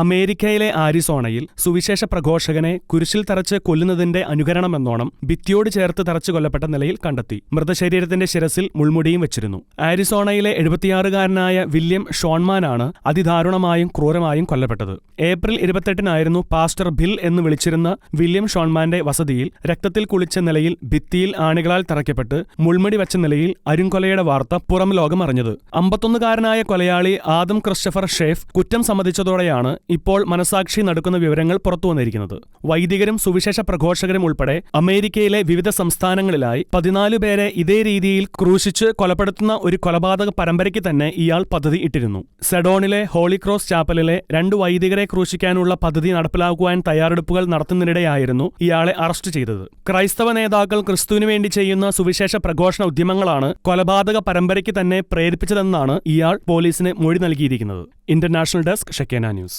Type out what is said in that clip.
അമേരിക്കയിലെ ആരിസോണയിൽ സുവിശേഷ പ്രഘോഷകനെ കുരിശിൽ തറച്ച് കൊല്ലുന്നതിന്റെ അനുകരണമെന്നോണം ഭിത്തിയോട് ചേർത്ത് തറച്ചു കൊല്ലപ്പെട്ട നിലയിൽ കണ്ടെത്തി. മൃതശരീരത്തിന്റെ ശിരസിൽ മുൾമുടിയും വെച്ചിരുന്നു. ആരിസോണയിലെ 76-കാരനായ വില്യം ഷോൺമാനാണ് അതിദാരുണമായും ക്രൂരമായും കൊല്ലപ്പെട്ടത്. ഏപ്രിൽ 28-നായിരുന്നു പാസ്റ്റർ ബിൽ എന്ന് വിളിച്ചിരുന്ന വില്യം ഷോൺമാന്റെ വസതിയിൽ രക്തത്തിൽ കുളിച്ച നിലയിൽ ഭിത്തിയിൽ ആണികളാൽ തറയ്ക്കപ്പെട്ട് മുൾമുടി വെച്ച നിലയിൽ അരുംകൊലയുടെ വാർത്ത പുറം ലോകം അറിഞ്ഞത്. 51-കാരനായ കൊലയാളി ആദം ക്രിസ്റ്റഫർ ഷേഫ് കുറ്റം സമ്മതിച്ചതോടെയാണ് ഇപ്പോൾ മനസാക്ഷി നടക്കുന്ന വിവരങ്ങൾ പുറത്തുവന്നിരിക്കുന്നത്. വൈദികരും സുവിശേഷ പ്രഘോഷകരും ഉൾപ്പെടെ അമേരിക്കയിലെ വിവിധ സംസ്ഥാനങ്ങളിലായി 14 പേരെ ഇതേ രീതിയിൽ ക്രൂശിച്ച് കൊലപ്പെടുത്തുന്ന ഒരു കൊലപാതക പരമ്പരയ്ക്ക് തന്നെ ഇയാൾ പദ്ധതി ഇട്ടിരുന്നു. സെഡോണിലെ ഹോളി ക്രോസ് ചാപ്പലിലെ 2 വൈദികരെ ക്രൂശിക്കാനുള്ള പദ്ധതി നടപ്പിലാക്കുവാൻ തയ്യാറെടുപ്പുകൾ നടത്തുന്നതിനിടെയായിരുന്നു ഇയാളെ അറസ്റ്റ് ചെയ്തത്. ക്രൈസ്തവ നേതാക്കൾ ക്രിസ്തുവിനു വേണ്ടി ചെയ്യുന്ന സുവിശേഷ പ്രഘോഷണ ഉദ്യമങ്ങളാണ് കൊലപാതക പരമ്പരയ്ക്ക് തന്നെ പ്രേരിപ്പിച്ചതെന്നാണ് ഇയാൾ പോലീസിന് മൊഴി നൽകിയിരിക്കുന്നത്. International desk Shekinah news.